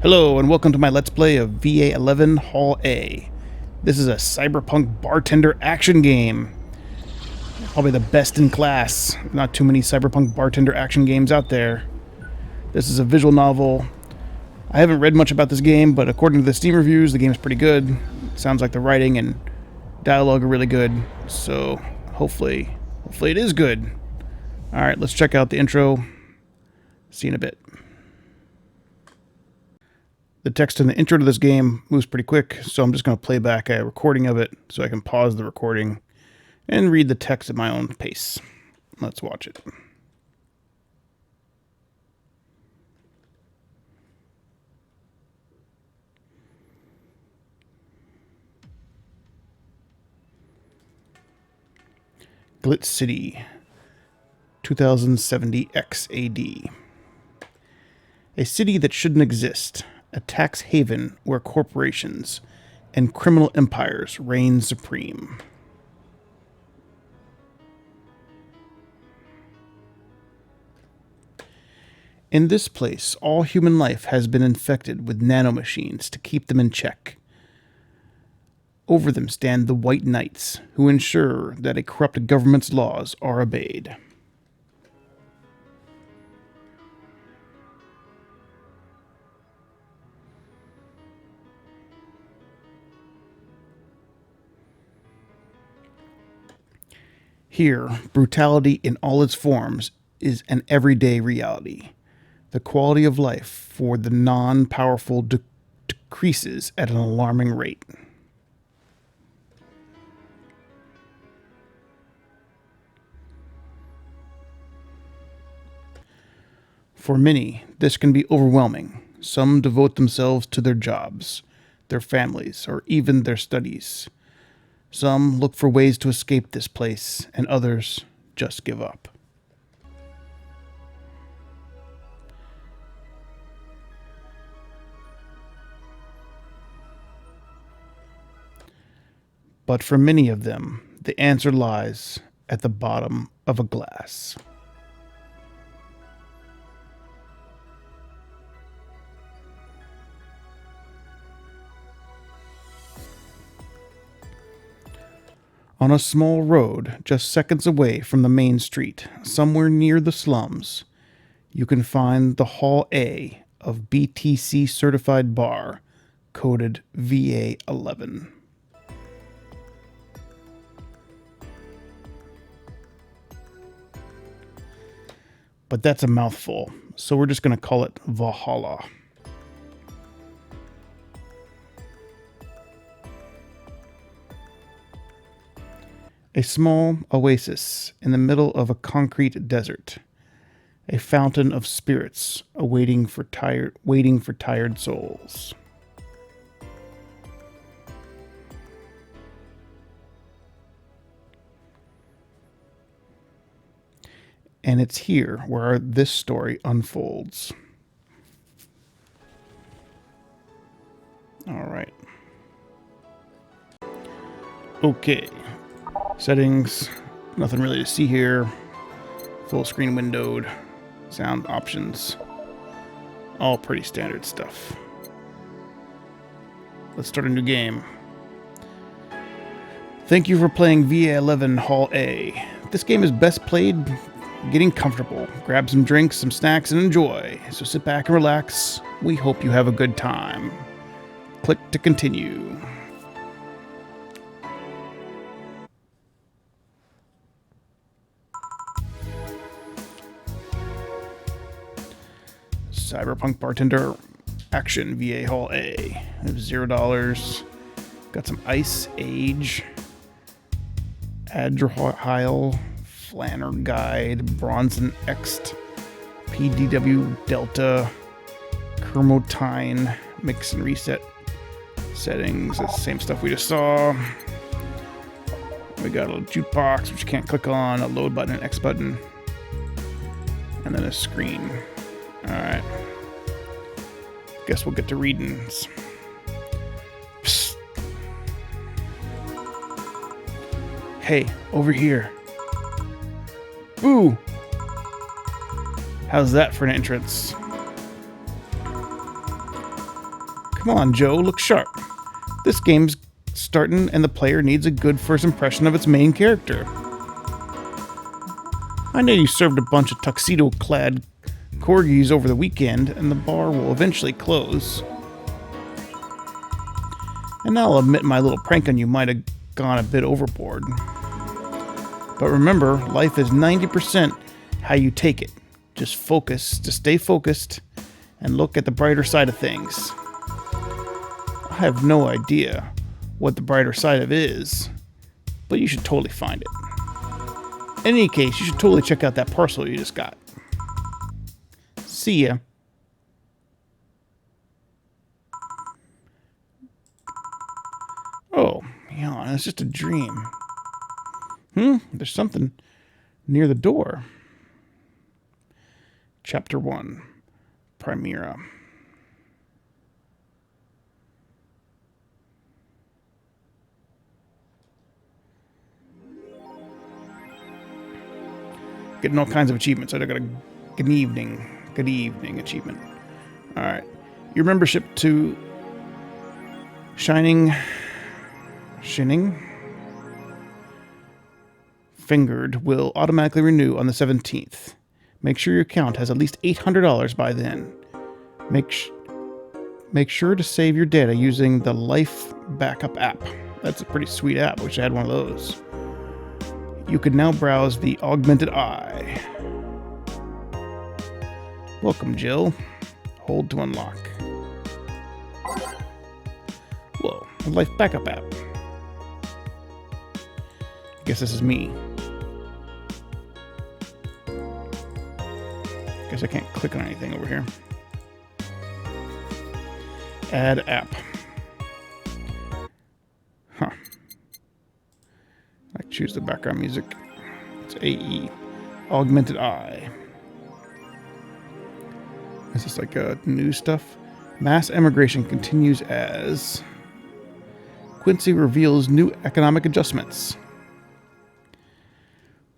Hello and welcome to my Let's Play of VA-11 Hall A. This is a cyberpunk bartender action game. Probably the best in class. Not too many cyberpunk bartender action games out there. This is a visual novel. I haven't read much about this game, but according to the Steam reviews, the game is pretty good. Sounds like the writing and dialogue are really good, so hopefully it is good. Alright, let's check out the intro. See you in a bit. The text in the intro to this game moves pretty quick, so I'm just going to play back a recording of it so I can pause the recording and read the text at my own pace. Let's watch it. Glit City, 2070 XAD. A city that shouldn't exist. A tax haven where corporations and criminal empires reign supreme. In this place, all human life has been infected with nanomachines to keep them in check. Over them stand the White Knights, who ensure that a corrupt government's laws are obeyed. Here, brutality in all its forms is an everyday reality. The quality of life for the non-powerful decreases at an alarming rate. For many, this can be overwhelming. Some devote themselves to their jobs, their families, or even their studies. Some look for ways to escape this place, and others just give up. But for many of them, the answer lies at the bottom of a glass. On a small road, just seconds away from the main street, somewhere near the slums, you can find the Hall A of BTC Certified Bar, coded VA-11. But that's a mouthful, so we're just going to call it Valhalla. A small oasis in the middle of a concrete desert. A fountain of spirits waiting for tired souls. And it's here where this story unfolds. All right. Okay. Settings, nothing really to see here. Full screen windowed. Sound options. All pretty standard stuff. Let's start a new game. Thank you for playing VA-11 Hall A. This game is best played getting comfortable. Grab some drinks, some snacks, and enjoy. So sit back and relax. We hope you have a good time. Click to continue. Cyberpunk Bartender Action VA Hall A. $0. Got some Ice Age, Agile, Flanner Guide, Bronson Ext, PDW Delta, Kermotine, Mix and Reset settings. That's the same stuff we just saw. We got a little jukebox, which you can't click on, a load button, an X button, and then a screen. Alright. Guess we'll get to readings. Psst. Hey, over here. Ooh! How's that for an entrance? Come on, Joe, look sharp. This game's starting and the player needs a good first impression of its main character. I know you served a bunch of tuxedo-clad corgis over the weekend, and the bar will eventually close. And I'll admit my little prank on you might have gone a bit overboard. But remember, life is 90% how you take it. Just stay focused, and look at the brighter side of things. I have no idea what the brighter side of it is, but you should totally find it. In any case, you should totally check out that parcel you just got. See ya. Oh, yeah, it's just a dream. There's something near the door. Chapter 1. Primera. Getting all kinds of achievements. I got a good evening achievement. All right. Your membership to Shining Fingered will automatically renew on the 17th. Make sure your account has at least $800 by then. Make sure to save your data using the Life Backup app. That's a pretty sweet app. Wish I had one of those. You can now browse the Augmented Eye. Welcome, Jill. Hold to unlock. Whoa, a Life Backup app. I guess this is me. Guess I can't click on anything over here. Add app. Huh. I choose the background music. It's AE. Augmented Eye. Is this like new stuff? Mass emigration continues as Quincy reveals new economic adjustments.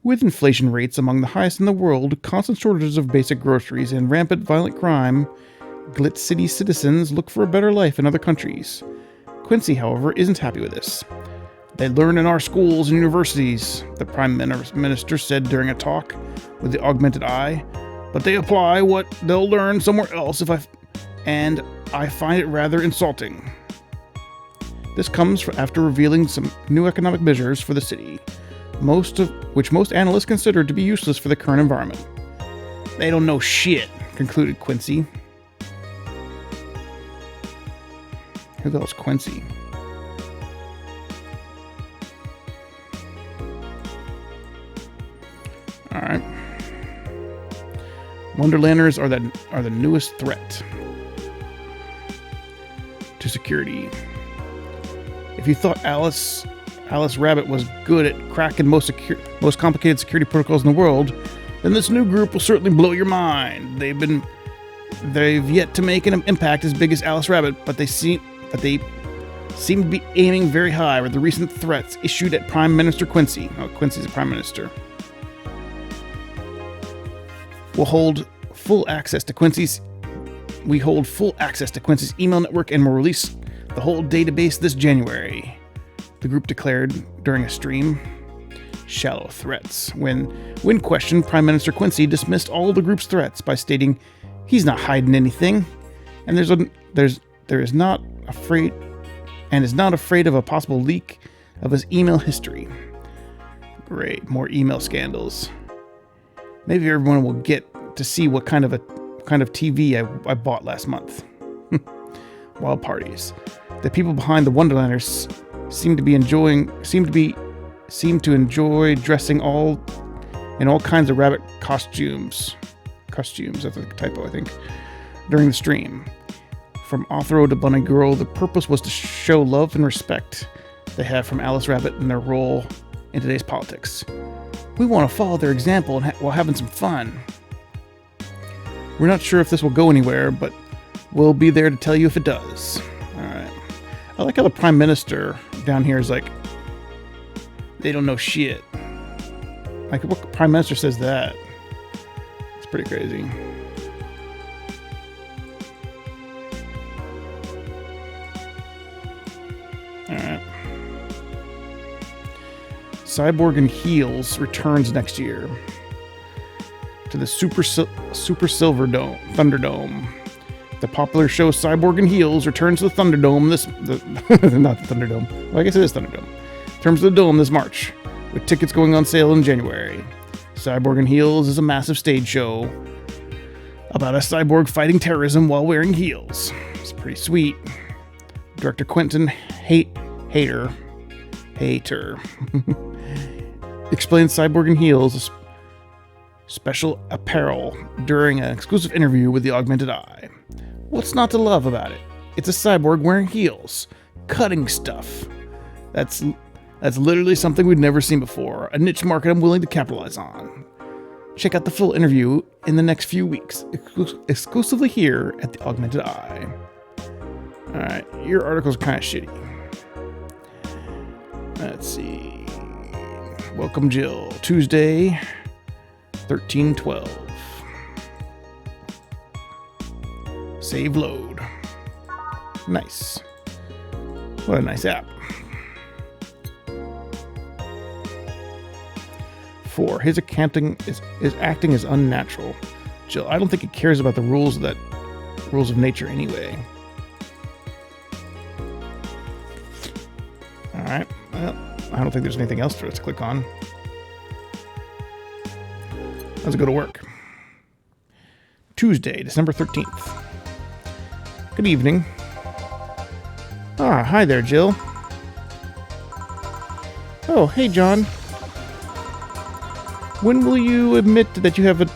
With inflation rates among the highest in the world, constant shortages of basic groceries, and rampant violent crime, Glit City citizens look for a better life in other countries. Quincy, however, isn't happy with this. They learn in our schools and universities, the Prime Minister said during a talk with the Augmented Eye, but they apply what they'll learn somewhere else and I find it rather insulting. This comes after revealing some new economic measures for the city, which most analysts consider to be useless for the current environment. They don't know shit, concluded Quincy. Who the hell's Quincy? Alright. Wonderlanders are the newest threat to security. If you thought Alice Rabbit was good at cracking most complicated security protocols in the world, then this new group will certainly blow your mind. They've yet to make an impact as big as Alice Rabbit, but they seem to be aiming very high with the recent threats issued at Prime Minister Quincy. Oh, Quincy's the Prime Minister. We hold full access to Quincy's email network and will release the whole database this January, the group declared during a stream. Shallow threats. When questioned, Prime Minister Quincy dismissed all the group's threats by stating he's not hiding anything, and is not afraid of a possible leak of his email history. Great, more email scandals. Maybe everyone will get to see what kind of TV I bought last month. Wild parties. The people behind the Wonderlanders seem to enjoy dressing in all kinds of rabbit costumes. That's a typo, I think. During the stream. From Othro to Bunny Girl, the purpose was to show love and respect they have from Alice Rabbit and their role in today's politics. We want to follow their example while having some fun. We're not sure if this will go anywhere, but we'll be there to tell you if it does. Alright. I like how the Prime Minister down here is like, they don't know shit. Like, what Prime Minister says that? It's pretty crazy. Alright. Cyborg and Heels returns next year to the Super Silver Dome, Thunderdome. The popular show Cyborg and Heels returns to the Thunderdome not the Thunderdome. Well, I guess it is Thunderdome. Returns to the Dome this March, with tickets going on sale in January. Cyborg and Heels is a massive stage show about a cyborg fighting terrorism while wearing heels. It's pretty sweet. Director Quentin Hater explains Cyborg and Heels special apparel during an exclusive interview with the Augmented Eye. What's not to love about it? It's a cyborg wearing heels, cutting stuff. That's literally something we've never seen before, a niche market I'm willing to capitalize on. Check out the full interview in the next few weeks, exclusively here at the Augmented Eye. Alright, your articles are kind of shitty. Let's see. Welcome, Jill. Tuesday, 13/12. Save load. Nice. What a nice app. 4. His accounting is acting is unnatural. Jill, I don't think he cares about the rules of nature anyway. Alright, well, I don't think there's anything else for us to click on. Let's go to work. Tuesday, December 13th. Good evening. Ah, hi there, Jill. Oh, hey, John. When will you admit that you have a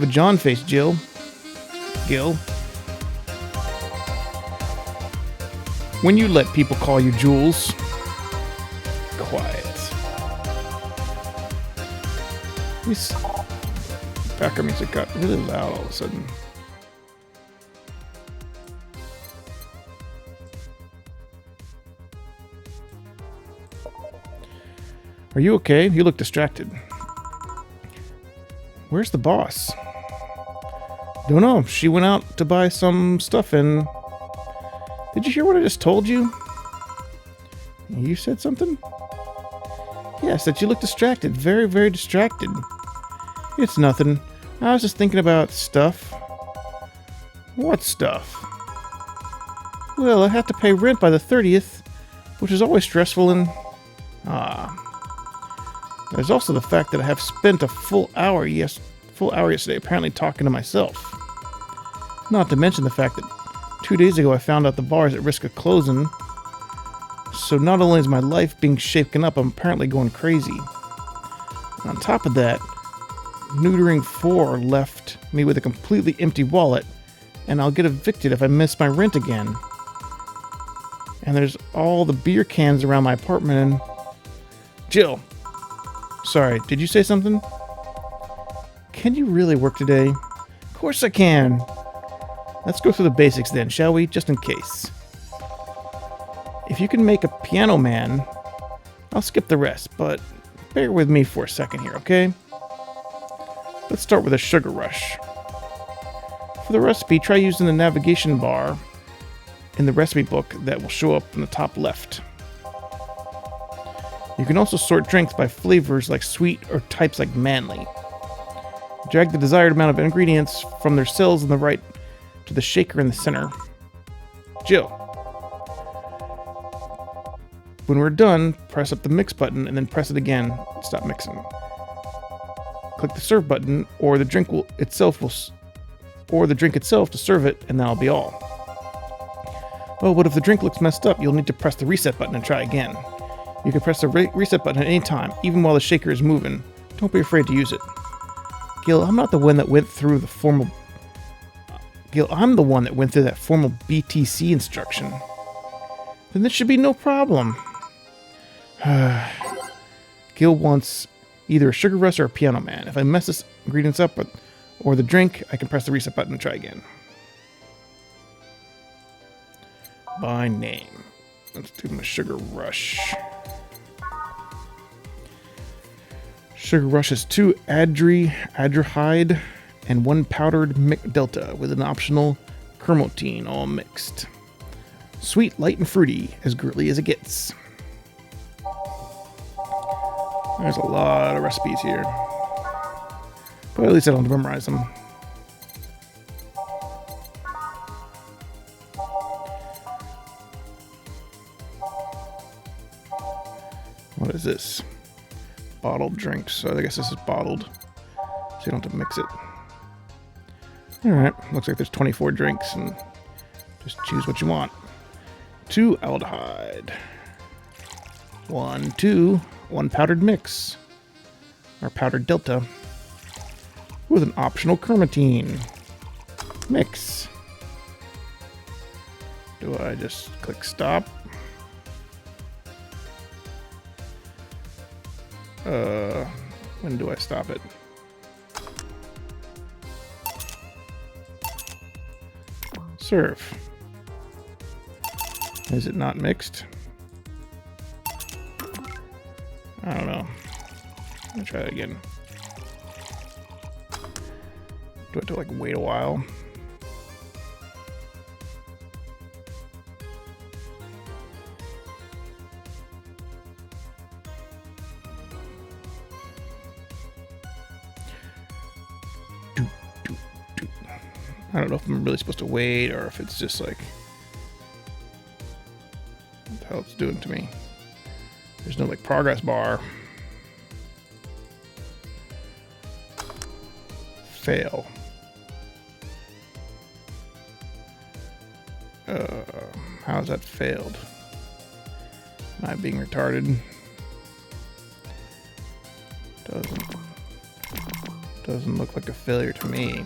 John face, Jill? Gil? When you let people call you Jules. Quiet. This background music got really loud all of a sudden. Are you okay? You look distracted. Where's the boss? Don't know. She went out to buy some stuff and... Did you hear what I just told you? You said something? Yes, that you look distracted. Very, very distracted. It's nothing. I was just thinking about stuff. What stuff? Well, I have to pay rent by the 30th, which is always stressful and... There's also the fact that I have spent a full hour yesterday apparently talking to myself. Not to mention the fact that 2 days ago I found out the bar is at risk of closing. So not only is my life being shaken up, I'm apparently going crazy. On top of that, Neutering 4 left me with a completely empty wallet, and I'll get evicted if I miss my rent again. And there's all the beer cans around my apartment and... Jill! Sorry, did you say something? Can you really work today? Of course I can! Let's go through the basics then, shall we? Just in case. If you can make a piano man, I'll skip the rest, but bear with me for a second here, okay? Let's start with a sugar rush. For the recipe, try using the navigation bar in the recipe book that will show up in the top left. You can also sort drinks by flavors like sweet or types like manly. Drag the desired amount of ingredients from their cells on the right to the shaker in the center. Jill. When we're done, press up the mix button and then press it again to stop mixing. Click the serve button or the drink itself to serve it, and that'll be all. Oh, but if the drink looks messed up, you'll need to press the reset button and try again. You can press the reset button at any time, even while the shaker is moving. Don't be afraid to use it. Gil, I'm the one that went through that formal BTC instruction. Then this should be no problem. Gil wants either a sugar rush or a piano man. If I mess this ingredients up or the drink, I can press the reset button and try again. By name. Let's do my sugar rush. Sugar rush is 2 adrehyde and 1 powdered delta with an optional chromatine all mixed. Sweet, light, and fruity, as girly as it gets. There's a lot of recipes here. But at least I don't have to memorize them. What is this? Bottled drinks. So I guess this is bottled. So you don't have to mix it. Alright, looks like there's 24 drinks, and just choose what you want. 2 aldehyde. 1, 2, 1 powdered mix. Or powdered delta. With an optional chromatine. Mix. Do I just click stop? When do I stop it? Serve. Is it not mixed? I don't know. Let me try that again. Do I have to like wait a while? I don't know if I'm really supposed to wait or if it's just like what the hell it's doing to me. There's no like progress bar. Fail. How has that failed? Am I being retarded? Doesn't look like a failure to me.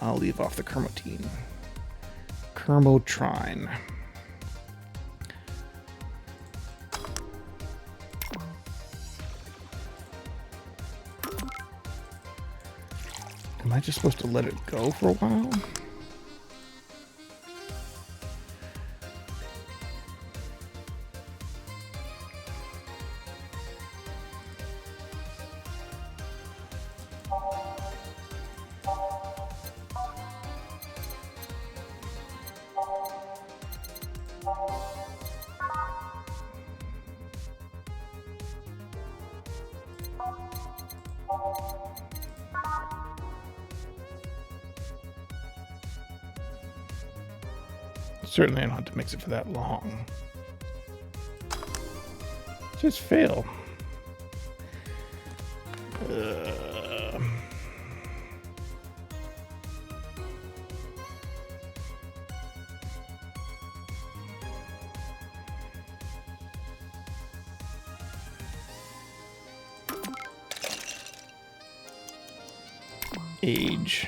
I'll leave off the chromatine. Chromotrine. Am I just supposed to let it go for a while? Certainly I don't have to mix it for that long. Just fail. Age.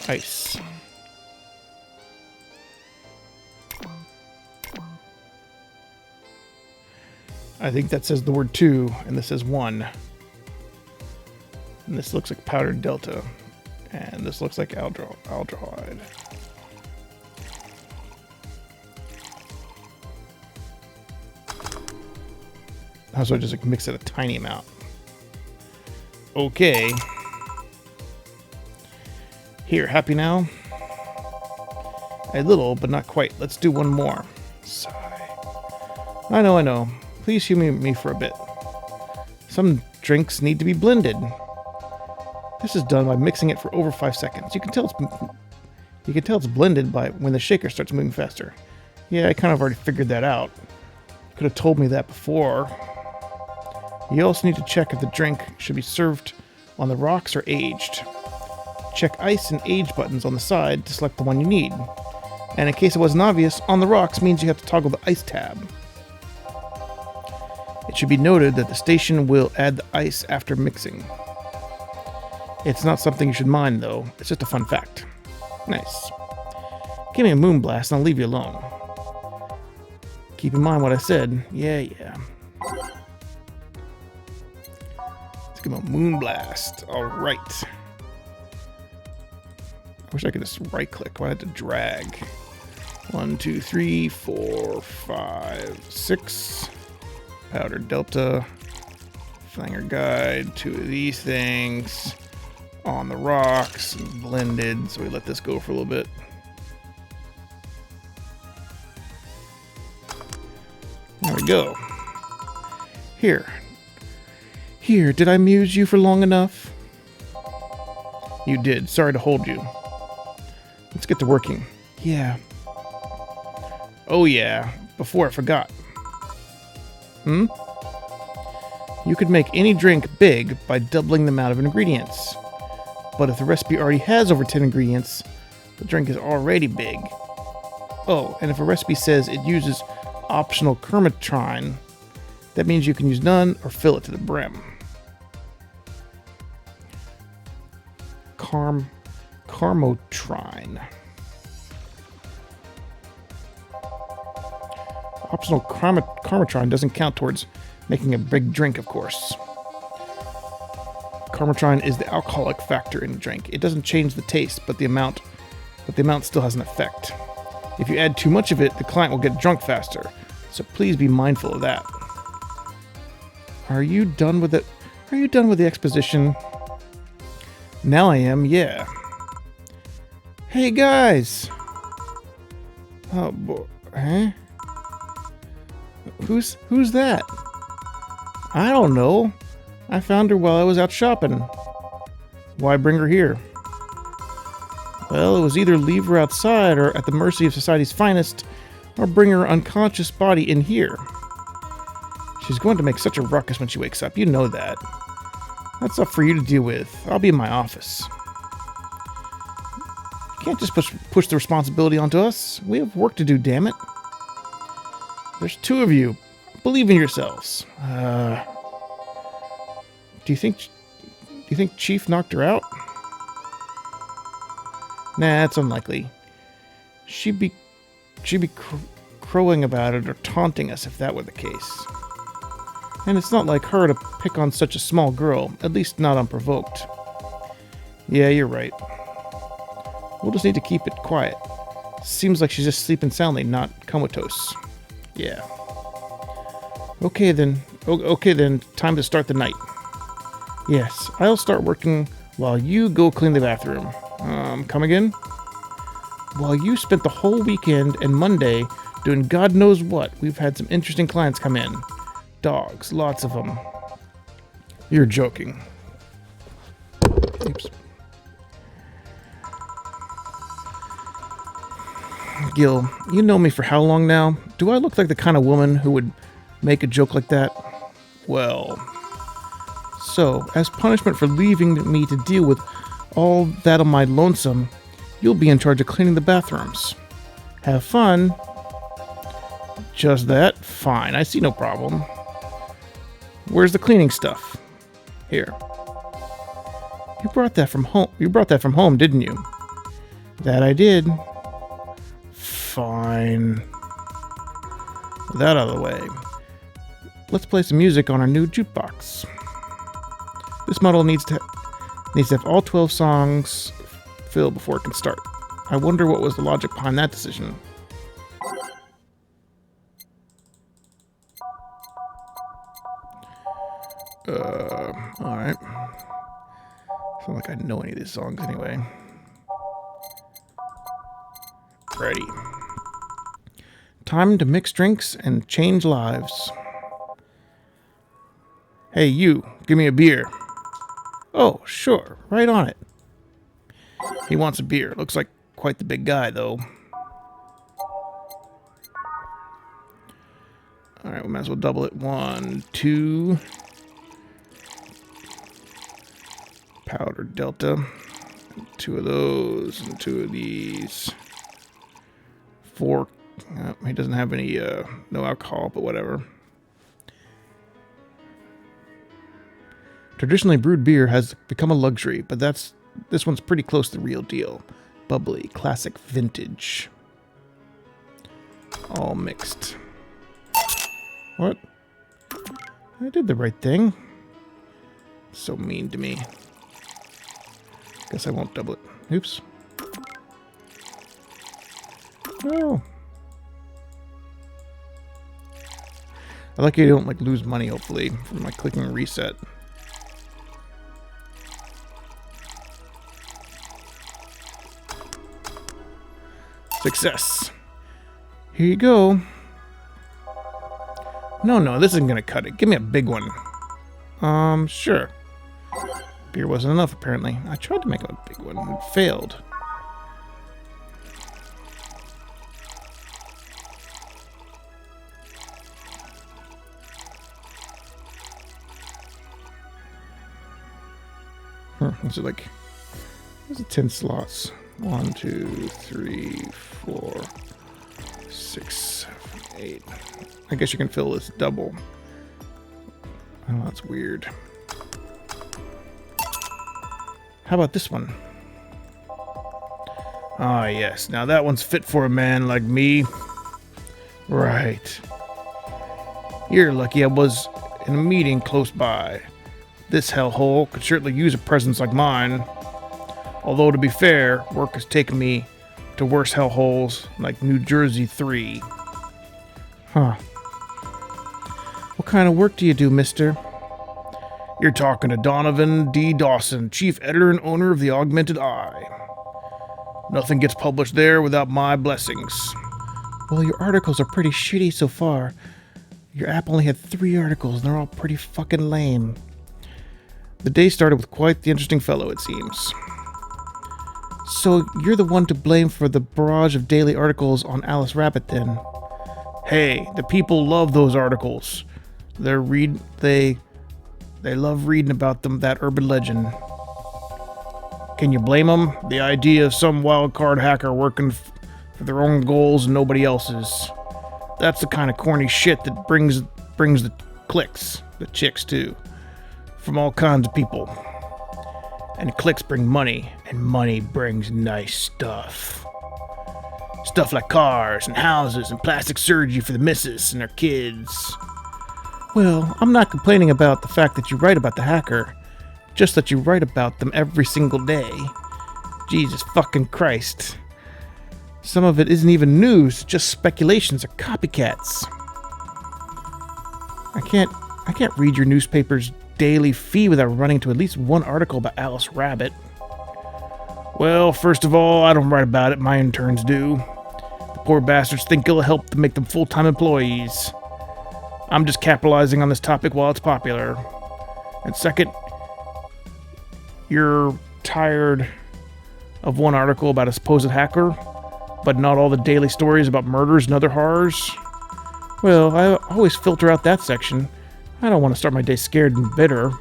Ice. I think that says the word 2, and this says 1. And this looks like powdered delta. And this looks like aldehyde. So I just like mix it a tiny amount. Okay. Here, happy now? A little, but not quite. Let's do one more. Sigh. I know. Please humor me for a bit. Some drinks need to be blended. This is done by mixing it for over 5 seconds. You can tell it's blended by when the shaker starts moving faster. Yeah, I kind of already figured that out. Could have told me that before. You also need to check if the drink should be served on the rocks or aged. Check ice and age buttons on the side to select the one you need. And in case it wasn't obvious, on the rocks means you have to toggle the ice tab. It should be noted that the station will add the ice after mixing. It's not something you should mind though, it's just a fun fact. Nice. Give me a moon blast and I'll leave you alone. Keep in mind what I said. Yeah. Let's give him a moon blast. Alright. I wish I could just right click. Why I had to drag? 1, 2, 3, 4, 5, 6. Powdered delta. Flanger guide, 2 of these things on the rocks and blended. So we let this go for a little bit. There we go. Here, did I amuse you for long enough? You did. Sorry to hold you. Let's get to working. Yeah. Oh yeah, before I forgot. You could make any drink big by doubling the amount of ingredients. But if the recipe already has over 10 ingredients, the drink is already big. Oh, and if a recipe says it uses optional Kermitrine, that means you can use none or fill it to the brim. Carmotrine. Optional Carmotrine doesn't count towards making a big drink, of course. Carmotrine is the alcoholic factor in the drink. It doesn't change the taste, but the amount still has an effect. If you add too much of it, the client will get drunk faster. So please be mindful of that. Are you done with it? Are you done with the exposition? Now I am, yeah. Hey guys! Oh boy, huh? Who's that? I don't know. I found her while I was out shopping. Why bring her here? Well, it was either leave her outside or at the mercy of society's finest, or bring her unconscious body in here. She's going to make such a ruckus when she wakes up, you know that. That's up for you to deal with. I'll be in my office. You can't just push the responsibility onto us. We have work to do, damn it. There's 2 of you. Believe in yourselves. Do you think Chief knocked her out? Nah, that's unlikely. She'd be crowing about it or taunting us if that were the case. And it's not like her to pick on such a small girl, at least not unprovoked. Yeah, you're right. We'll just need to keep it quiet. Seems like she's just sleeping soundly, not comatose. Yeah. Okay then, time to start the night. Yes, I'll start working while you go clean the bathroom. Come again? While you spent the whole weekend and Monday doing God knows what, we've had some interesting clients come in. Dogs, lots of them. You're joking. Oops. Gil, you know me for how long now? Do I look like the kind of woman who would make a joke like that? Well, so, as punishment for leaving me to deal with all that on my lonesome, you'll be in charge of cleaning the bathrooms. Have fun. Just that? Fine, I see no problem. Where's the cleaning stuff? Here. You brought that from home, didn't you? That I did. Fine. With that out of the way, let's play some music on our new jukebox. This model needs to have all 12 songs filled before it can start. I wonder what was the logic behind that decision. Alright. I feel like I know any of these songs anyway. Ready. Time to mix drinks and change lives. Hey, you, give me a beer. Oh, sure, right on it. He wants a beer. Looks like quite the big guy, though. Alright, we might as well double it. 1, 2. Powder Delta. 2 of those and 2 of these. 4. He doesn't have any, no alcohol, but whatever. Traditionally brewed beer has become a luxury, but this one's pretty close to the real deal. Bubbly, classic vintage. All mixed. What? I did the right thing. So mean to me. Guess I won't double it. Oops. Oh. I like you don't like lose money, hopefully, from like clicking reset. Success. Here you go. No, this isn't gonna cut it. Give me a big one. Sure. Beer wasn't enough, apparently. I tried to make a big one. It failed. Is it like... What's it 10 slots? 1, 2, 3, 4, 6, 7, 8. I guess you can fill this double. Oh, that's weird. How about this one? Ah, yes. Now that one's fit for a man like me. Right. You're lucky I was in a meeting close by. This hellhole could certainly use a presence like mine. Although, to be fair, work has taken me to worse hellholes like New Jersey 3. Huh. What kind of work do you do, mister? You're talking to Donovan D. Dawson, chief editor and owner of the Augmented Eye. Nothing gets published there without my blessings. Well, your articles are pretty shitty so far. Your app only had 3 articles, and they're all pretty fucking lame. The day started with quite the interesting fellow, it seems. So, you're the one to blame for the barrage of daily articles on Alice Rabbit, then? Hey, the people love those articles. They love reading about them, that urban legend. Can you blame them? The idea of some wild card hacker working for their own goals and nobody else's. That's the kind of corny shit that brings the clicks, the chicks too, from all kinds of people. And clicks bring money, and money brings nice stuff. Stuff like cars and houses and plastic surgery for the missus and their kids. Well, I'm not complaining about the fact that you write about the hacker, just that you write about them every single day. Jesus fucking Christ. Some of it isn't even news, just speculations or copycats. I can't read your newspaper's daily feed without running to at least one article about Alice Rabbit. Well, first of all, I don't write about it, my interns do. The poor bastards think it'll help to make them full-time employees. I'm just capitalizing on this topic while it's popular. And second, you're tired of one article about a supposed hacker, but not all the daily stories about murders and other horrors? Well, I always filter out that section. I don't want to start my day scared and bitter.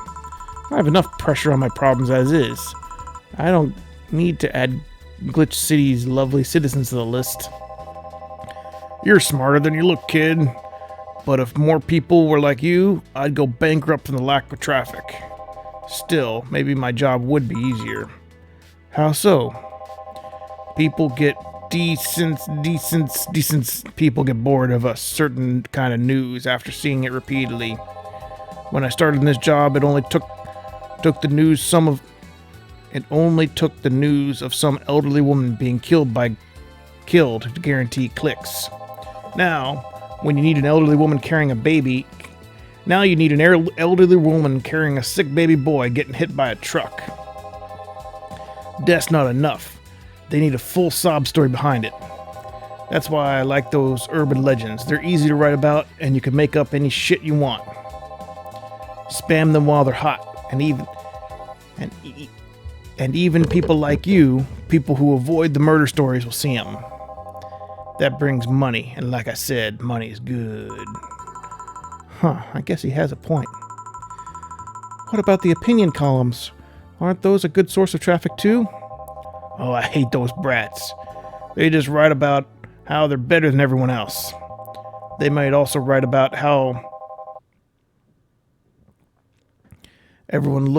I have enough pressure on my problems as is. I don't need to add Glitch City's lovely citizens to the list. You're smarter than you look, kid. But if more people were like you, I'd go bankrupt from the lack of traffic. Still, maybe my job would be easier. How so? People get people get bored of a certain kind of news after seeing it repeatedly. When I started in this job, it only took the news of some elderly woman being killed to guarantee clicks. Now, when you need an elderly woman carrying a baby, now you need an elderly woman carrying a sick baby boy getting hit by a truck. That's not enough. They need a full sob story behind it. That's why I like those urban legends. They're easy to write about, and you can make up any shit you want. Spam them while they're hot, and even people like you, people who avoid the murder stories, will see them. That brings money, and like I said, money is good. Huh, I guess he has a point. What about the opinion columns? Aren't those a good source of traffic too? Oh, I hate those brats. They just write about how they're better than everyone else. They might also write about how everyone that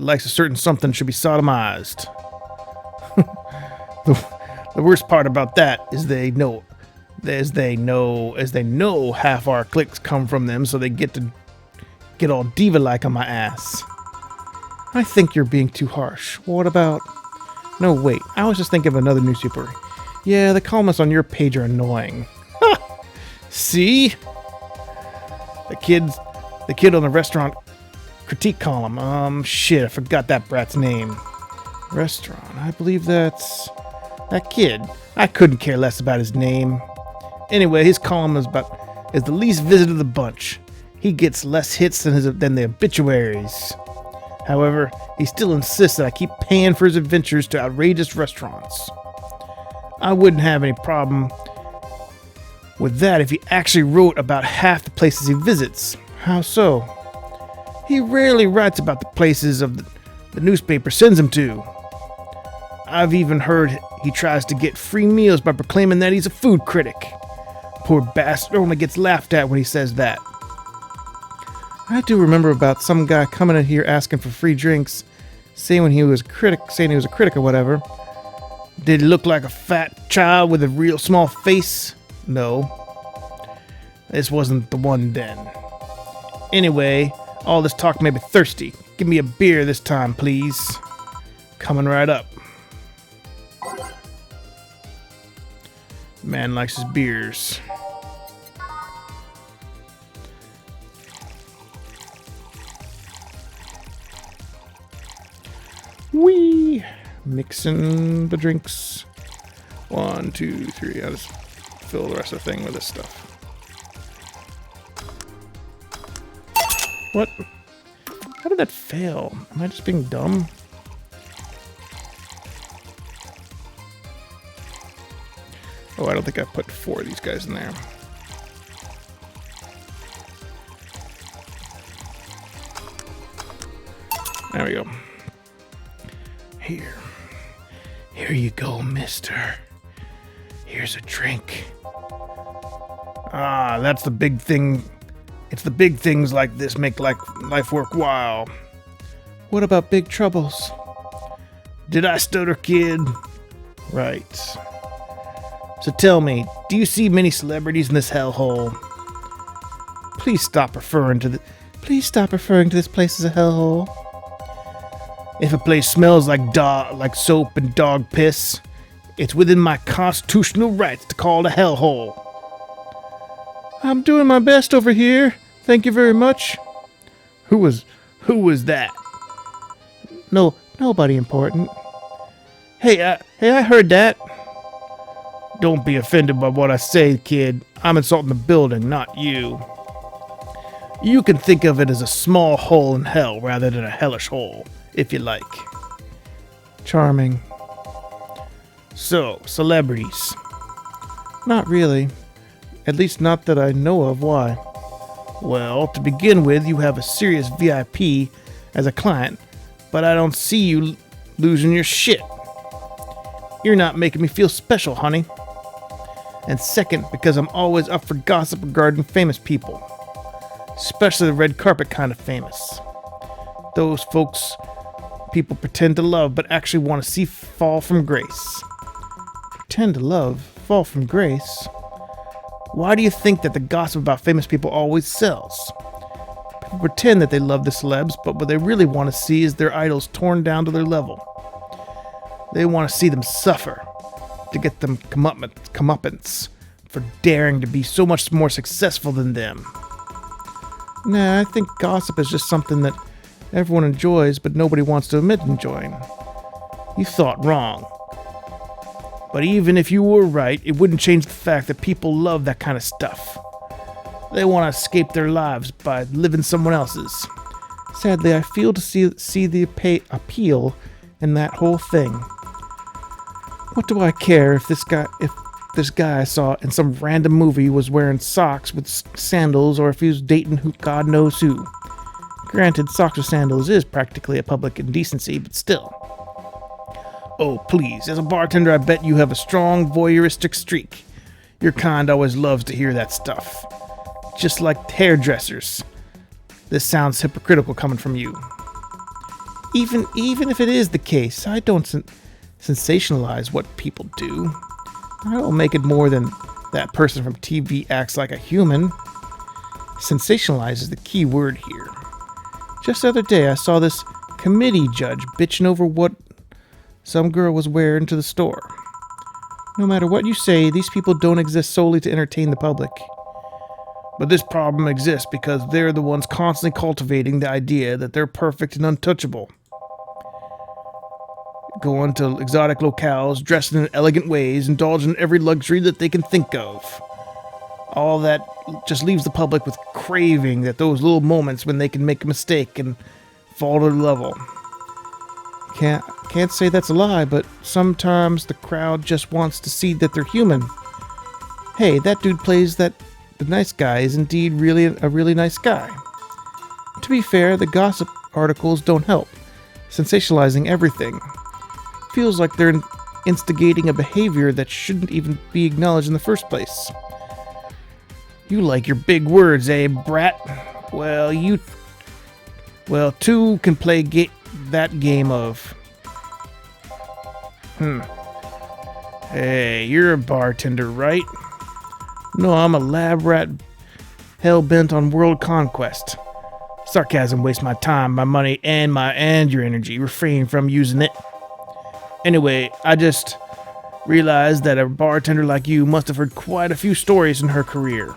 likes a certain something should be sodomized. The worst part about that is they know half our clicks come from them, so they get all diva-like on my ass. I think you're being too harsh. What about... No, wait. I was just thinking of another newspaper. Yeah, the columnists on your page are annoying. Ha! See? The kid on the restaurant critique column. Shit, I forgot that brat's name. Restaurant, I believe that's that kid. I couldn't care less about his name. Anyway, his column is the least visited of the bunch. He gets less hits than the obituaries. However, he still insists that I keep paying for his adventures to outrageous restaurants. I wouldn't have any problem with that if he actually wrote about half the places he visits. How so? He rarely writes about the places of the newspaper sends him to. I've even heard he tries to get free meals by proclaiming that he's a food critic. Poor bastard only gets laughed at when he says that. I do remember about some guy coming in here asking for free drinks, saying he was a critic or whatever. Did he look like a fat child with a real small face? No. This wasn't the one then. Anyway, all this talk made me thirsty. Give me a beer this time, please. Coming right up. Man likes his beers. Wee! Mixing the drinks. 1, 2, 3. I'll just fill the rest of the thing with this stuff. What? How did that fail? Am I just being dumb? Oh, I don't think I put 4 of these guys in there. There we go. Here you go, mister. Here's a drink. Ah, that's the big thing. It's the big things like this make life worthwhile. What about big troubles? Did I stutter, kid? Right. So tell me, do you see many celebrities in this hellhole? Please stop referring to this place as a hellhole. If a place smells like soap and dog piss, it's within my constitutional rights to call it a hellhole. I'm doing my best over here. Thank you very much. Who was that? No, nobody important. Hey, I heard that. Don't be offended by what I say, kid. I'm insulting the building, not you. You can think of it as a small hole in hell rather than a hellish hole, if you like. Charming. So, celebrities. Not really. At least not that I know of. Why? Well, to begin with, you have a serious VIP as a client, but I don't see you losing your shit. You're not making me feel special, honey. And second, because I'm always up for gossip regarding famous people. Especially the red carpet kind of famous. Those folks people pretend to love but actually want to see fall from grace. Pretend to love, fall from grace? Why do you think that the gossip about famous people always sells? People pretend that they love the celebs, but what they really want to see is their idols torn down to their level. They want to see them suffer, to get them comeuppance for daring to be so much more successful than them. Nah, I think gossip is just something that everyone enjoys, but nobody wants to admit enjoying. You thought wrong. But even if you were right, it wouldn't change the fact that people love that kind of stuff. They want to escape their lives by living someone else's. Sadly, I feel to see the appeal in that whole thing. What do I care if this guy I saw in some random movie was wearing socks with sandals, or if he was dating who God knows who? Granted, socks with sandals is practically a public indecency, but still. Oh, please, as a bartender, I bet you have a strong voyeuristic streak. Your kind always loves to hear that stuff. Just like hairdressers. This sounds hypocritical coming from you. Even if it is the case, I don't sensationalize what people do. I don't make it more than that person from TV acts like a human. Sensationalize is the key word here. Just the other day, I saw this committee judge bitching over what some girl was wearing to the store. No matter what you say, these people don't exist solely to entertain the public. But this problem exists because they're the ones constantly cultivating the idea that they're perfect and untouchable. Going to exotic locales, dressed in elegant ways, indulge in every luxury that they can think of. All that just leaves the public with craving that those little moments when they can make a mistake and fall to the level. Can't say that's a lie, but sometimes the crowd just wants to see that they're human. Hey, that dude plays the nice guy is indeed really a really nice guy. To be fair, the gossip articles don't help, sensationalizing everything. Feels like they're instigating a behavior that shouldn't even be acknowledged in the first place. You like your big words, eh, brat? Well, two can play that game of... Hey, you're a bartender, right? No, I'm a lab rat hell-bent on world conquest. Sarcasm wastes my time, my money, and your energy. Refrain from using it. Anyway, I just realized that a bartender like you must have heard quite a few stories in her career.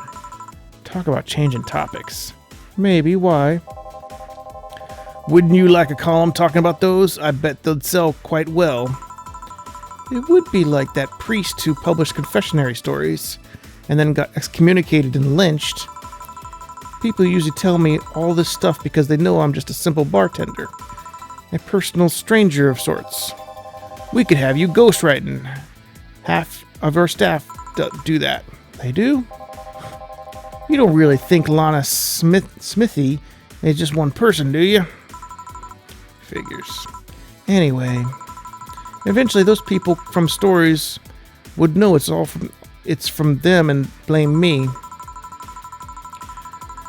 Talk about changing topics. Maybe, why? Wouldn't you like a column talking about those? I bet they'd sell quite well. It would be like that priest who published confessionary stories and then got excommunicated and lynched. People usually tell me all this stuff because they know I'm just a simple bartender, a personal stranger of sorts. We could have you ghostwriting. Half of our staff do that. They do? You don't really think Lana Smithy is just one person, do you? Figures. Anyway, eventually those people from stories would know it's from them and blame me.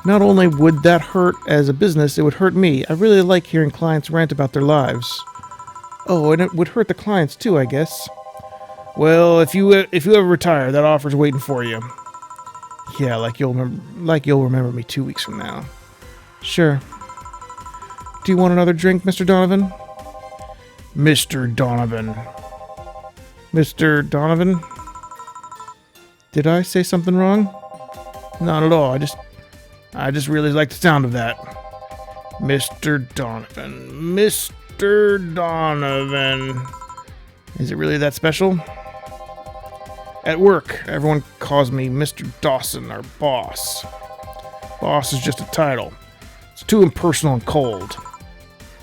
Not only would that hurt as a business, it would hurt me. I really like hearing clients rant about their lives. Oh, and it would hurt the clients too, I guess. Well, if you ever retire, that offer's waiting for you. Yeah, like you'll remember me 2 weeks from now. Sure. Do you want another drink, Mr. Donovan? Mr. Donovan. Mr. Donovan? Did I say something wrong? Not at all. I just really like the sound of that. Mr. Donovan. Mr. Donovan. Is it really that special? At work, everyone calls me Mr. Dawson, our boss. Boss is just a title. It's too impersonal and cold.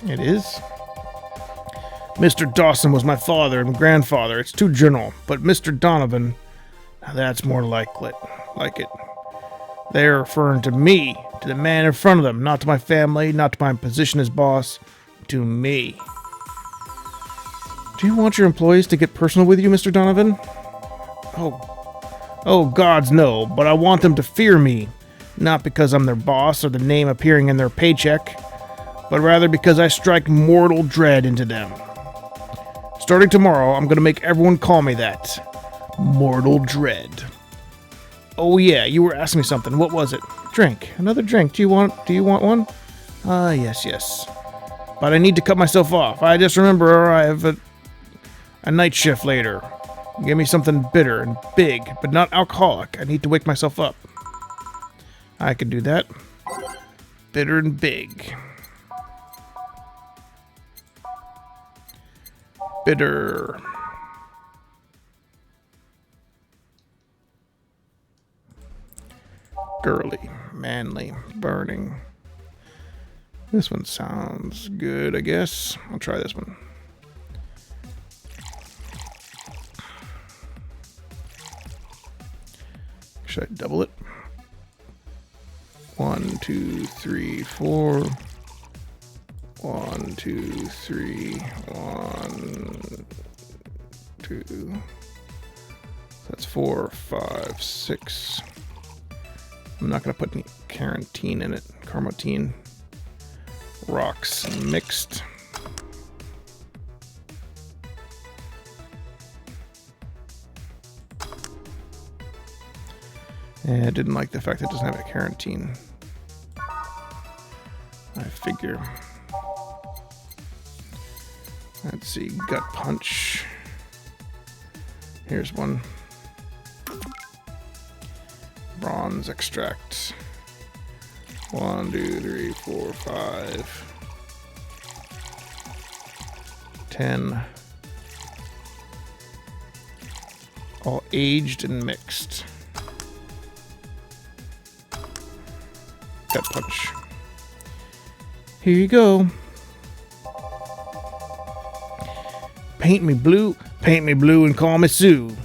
It is? Mr. Dawson was my father and grandfather. It's too general. But Mr. Donovan, that's more like it. They're referring to me, to the man in front of them, not to my family, not to my position as boss, to me. Do you want your employees to get personal with you, Mr. Donovan? Oh, gods no, but I want them to fear me. Not because I'm their boss or the name appearing in their paycheck, but rather because I strike mortal dread into them. Starting tomorrow, I'm going to make everyone call me that. Mortal dread. Oh yeah, you were asking me something. What was it? Drink. Another drink. Do you want one? Yes. But I need to cut myself off. I just remember I have a night shift later. Give me something bitter and big, but not alcoholic. I need to wake myself up. I can do that. Bitter and big. Bitter. Girly, manly, burning. This one sounds good, I guess. I'll try this one. Should I double it? 1, 2, 3, 4. 1, 2, 3. 1, 2. That's 4, 5, 6. I'm not going to put any carotene in it. Carmotine. Rocks mixed. And I didn't like the fact that it doesn't have a carotene. I figure. Let's see. Gut punch. Here's one. Bronze extract. 1, 2, 3, 4, 5. 10. All aged and mixed. Gut punch. Here you go. Paint me blue and call me Sue.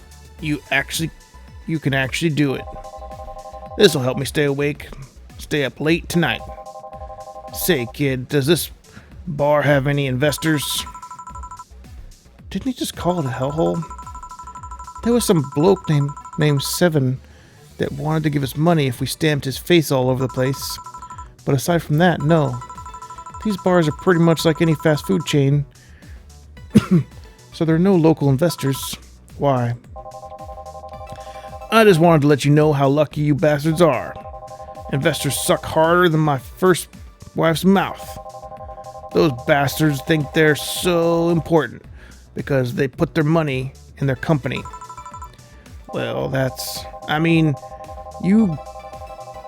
You can actually do it. This'll help me stay awake, stay up late tonight. Say, kid, does this bar have any investors? Didn't he just call it a hellhole? There was some bloke named Seven that wanted to give us money if we stamped his face all over the place. But aside from that, no. These bars are pretty much like any fast food chain. So there are no local investors. Why? I just wanted to let you know how lucky you bastards are. Investors suck harder than my first wife's mouth. Those bastards think they're so important because they put their money in their company. Well,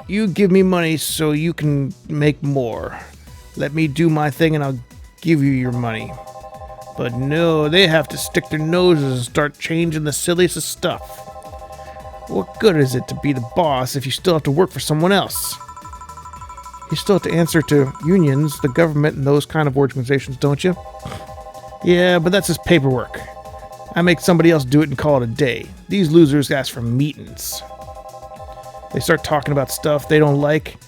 you give me money so you can make more. Let me do my thing and I'll give you your money. But no, they have to stick their noses and start changing the silliest of stuff. What good is it to be the boss if you still have to work for someone else? You still have to answer to unions, the government, and those kind of organizations, don't you? Yeah, but that's just paperwork. I make somebody else do it and call it a day. These losers ask for meetings. They start talking about stuff they don't like,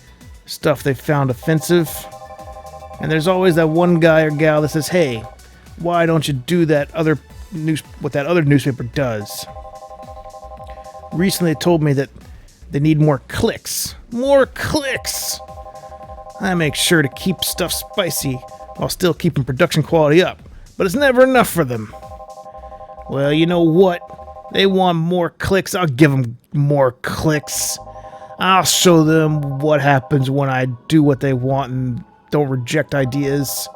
stuff they found offensive. And there's always that one guy or gal that says, hey, why don't you do what that other newspaper does? Recently, they told me that they need more clicks. More clicks! I make sure to keep stuff spicy while still keeping production quality up, but it's never enough for them. Well, you know what? They want more clicks. I'll give them more clicks. I'll show them what happens when I do what they want and don't reject ideas.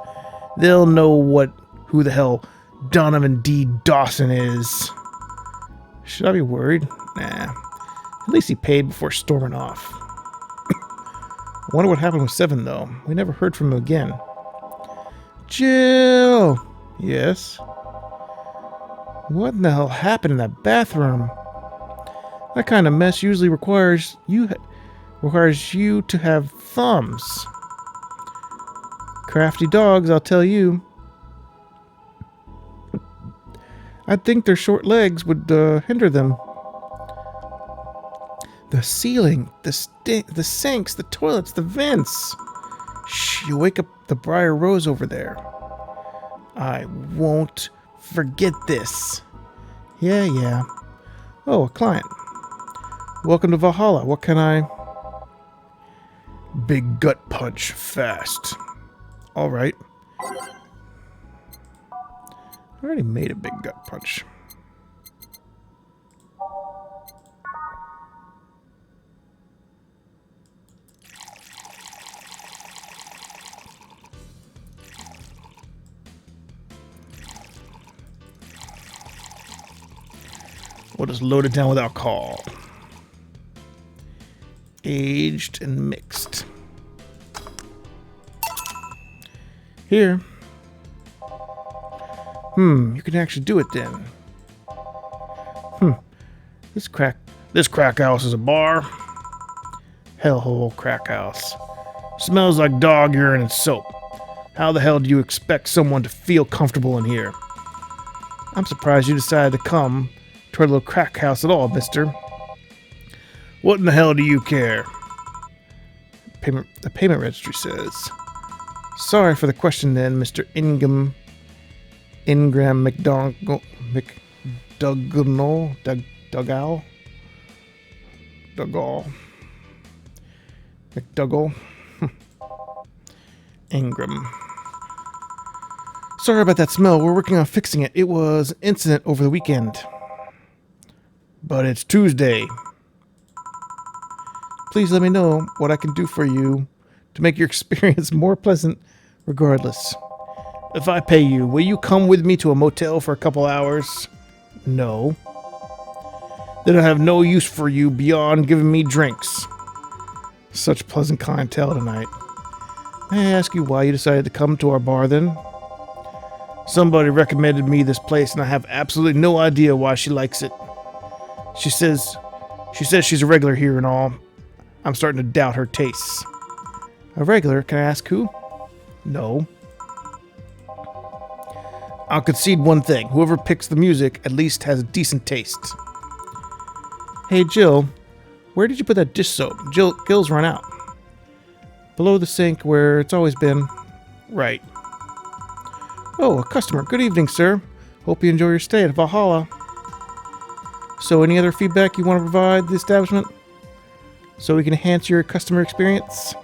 They'll know who the hell Donovan D. Dawson is. Should I be worried? Nah. At least he paid before storming off. I wonder what happened with Seven, though. We never heard from him again. Jill! Yes? What in the hell happened in that bathroom? That kind of mess usually requires you to have thumbs. Crafty dogs, I'll tell you. I'd think their short legs would hinder them. The ceiling, the sinks, the toilets, the vents. Shh, you wake up the Briar Rose over there. I won't forget this. Yeah. Oh, a client. Welcome to Valhalla. What can I... Big gut punch, fast. All right. I already made a big gut punch. We'll just load it down with alcohol. Aged and mixed. Here. You can actually do it then. This crack house is a bar. Hellhole crack house. Smells like dog urine and soap. How the hell do you expect someone to feel comfortable in here? I'm surprised you decided to come to our little crack house at all, mister. What in the hell do you care? The payment registry says. Sorry for the question then, Mr. Ingram McDougall. Ingram. Sorry about that smell. We're working on fixing it. It was an incident over the weekend. But it's Tuesday. Please let me know what I can do for you to make your experience more pleasant regardless. If I pay you, will you come with me to a motel for a couple hours? No. They don't have no use for you beyond giving me drinks. Such pleasant clientele tonight. May I ask you why you decided to come to our bar then? Somebody recommended me this place and I have absolutely no idea why she likes it. She says she's a regular here and all. I'm starting to doubt her tastes. A regular? Can I ask who? No. I'll concede one thing. Whoever picks the music at least has a decent taste. Hey, Jill, where did you put that dish soap? Gil's run out. Below the sink where it's always been. Right. Oh, a customer. Good evening, sir. Hope you enjoy your stay at Valhalla. So, any other feedback you want to provide the establishment? So we can enhance your customer experience?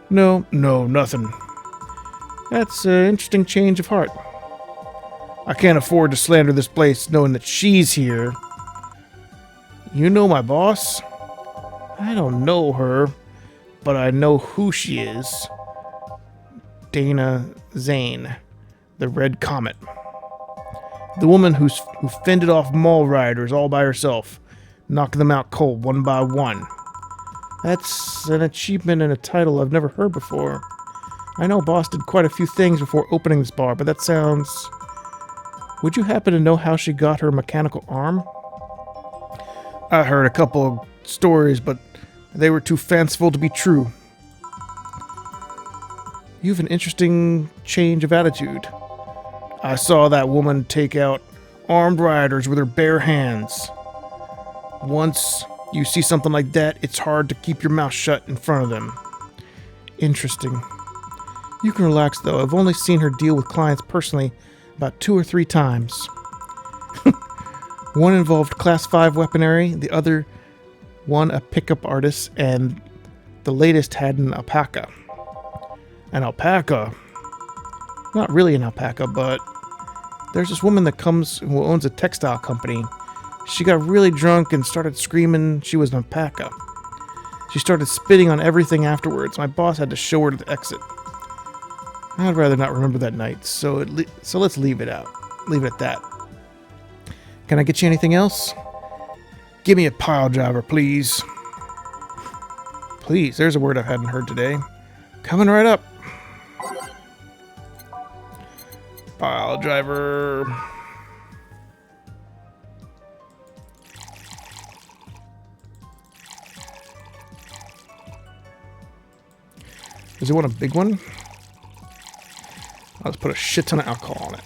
No, nothing. That's an interesting change of heart. I can't afford to slander this place knowing that she's here. You know my boss? I don't know her, but I know who she is. Dana Zane, the Red Comet. The woman who fended off mall rioters all by herself, knocking them out cold one by one. That's an achievement and a title I've never heard before. I know boss did quite a few things before opening this bar, but that sounds... Would you happen to know how she got her mechanical arm? I heard a couple of stories, but they were too fanciful to be true. You have an interesting change of attitude. I saw that woman take out armed rioters with her bare hands. Once you see something like that, it's hard to keep your mouth shut in front of them. Interesting. You can relax, though. I've only seen her deal with clients personally about 2 or 3 times. One involved Class 5 weaponry, the other one a pickup artist, and the latest had an alpaca. An alpaca? Not really an alpaca, but there's this woman that who owns a textile company. She got really drunk and started screaming she was an alpaca. She started spitting on everything afterwards. My boss had to show her to the exit. I'd rather not remember that night, so let's leave it out. Leave it at that. Can I get you anything else? Give me a pile driver, please. Please, there's a word I hadn't heard today. Coming right up. Pile driver. Does he want a big one? I'll just put a shit ton of alcohol on it.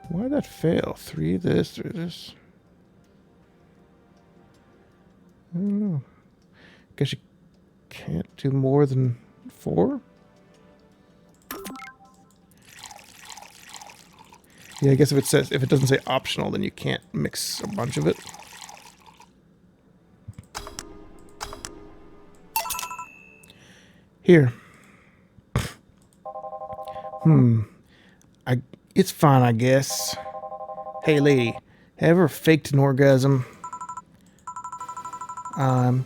Why did that fail? 3 this, 3 this. I don't know. Guess you can't do more than 4? Yeah, I guess if it doesn't say optional, then you can't mix a bunch of it. Here. It's fine, I guess. Hey, lady, ever faked an orgasm? I'm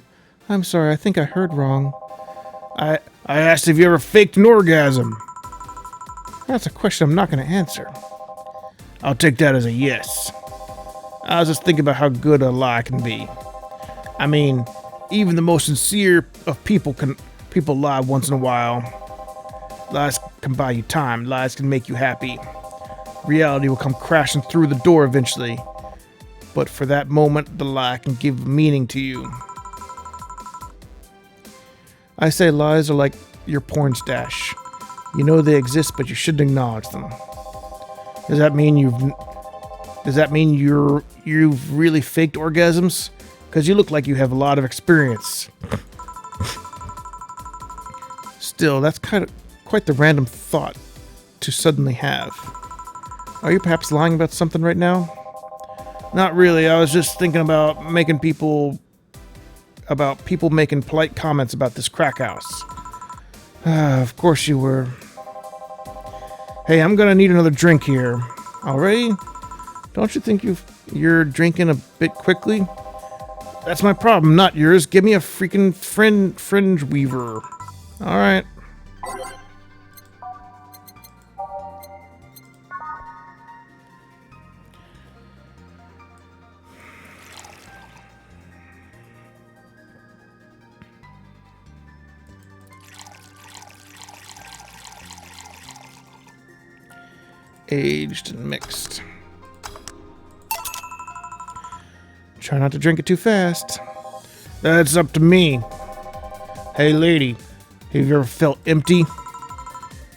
sorry, I think I heard wrong. I asked if you ever faked an orgasm. That's a question I'm not going to answer. I'll take that as a yes. I was just thinking about how good a lie can be. I mean, even the most sincere of people lie once in a while. Lies can buy you time. Lies can make you happy. Reality will come crashing through the door eventually. But for that moment, the lie can give meaning to you. I say lies are like your porn stash. You know they exist, but you shouldn't acknowledge them. Does that mean you've really faked orgasms? Because you look like you have a lot of experience. Still, that's quite the random thought to suddenly have. Are you perhaps lying about something right now? Not really. I was just thinking about people making polite comments about this crack house. Of course you were. Hey, I'm gonna need another drink here. Already? Don't you think you're drinking a bit quickly? That's my problem, not yours. Give me a freaking fringe weaver. Alright. aged and mixed. Try not to drink it too fast. That's up to me. Hey, lady, have you ever felt empty?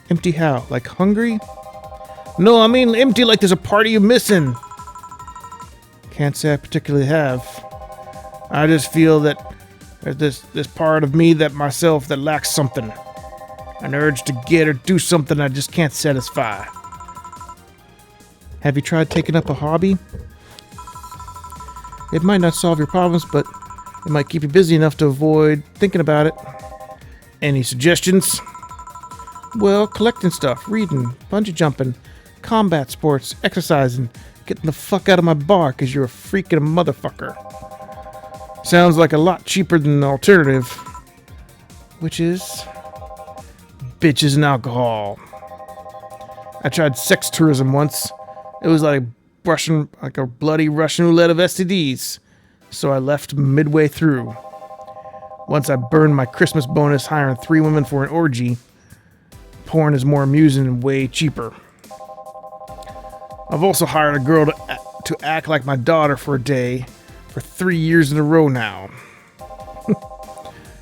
Empty how? Like hungry? No, I mean empty like there's a part of you missing. Can't say I particularly have. I just feel that there's this part of me that myself that lacks something. An urge to get or do something I just can't satisfy. Have you tried taking up a hobby? It might not solve your problems, but it might keep you busy enough to avoid thinking about it. Any suggestions? Well, collecting stuff, reading, bungee jumping, combat sports, exercising, getting the fuck out of my bar because you're a freaking motherfucker. Sounds like a lot cheaper than the alternative. Which is? Bitches and alcohol. I tried sex tourism once. It was like a bloody Russian roulette of STDs. So I left midway through. Once I burned my Christmas bonus hiring 3 women for an orgy. Porn is more amusing and way cheaper. I've also hired a girl to act like my daughter for a day for 3 years in a row now.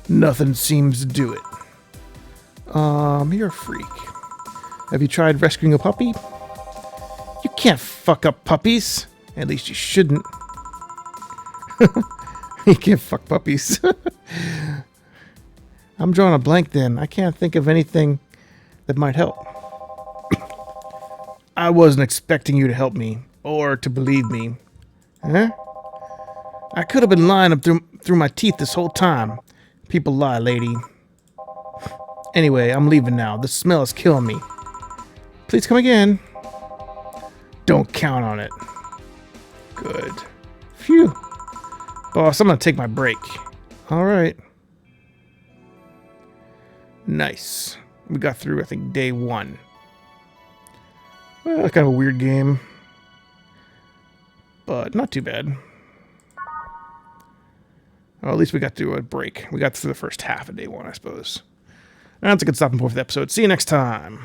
Nothing seems to do it. You're a freak. Have you tried rescuing a puppy? You can't fuck up puppies. At least you shouldn't. You can't fuck puppies. I'm drawing a blank then. I can't think of anything that might help. I wasn't expecting you to help me, or to believe me. Huh? I could have been lying up through my teeth this whole time. People lie, lady. Anyway, I'm leaving now. The smell is killing me. Please come again. Don't count on it. Good. Phew. Boss, I'm gonna take my break. Alright. Nice. We got through, I think, day 1. Well, kind of a weird game. But not too bad. Well, at least we got through a break. We got through the first half of day 1, I suppose. That's a good stopping point for the episode. See you next time.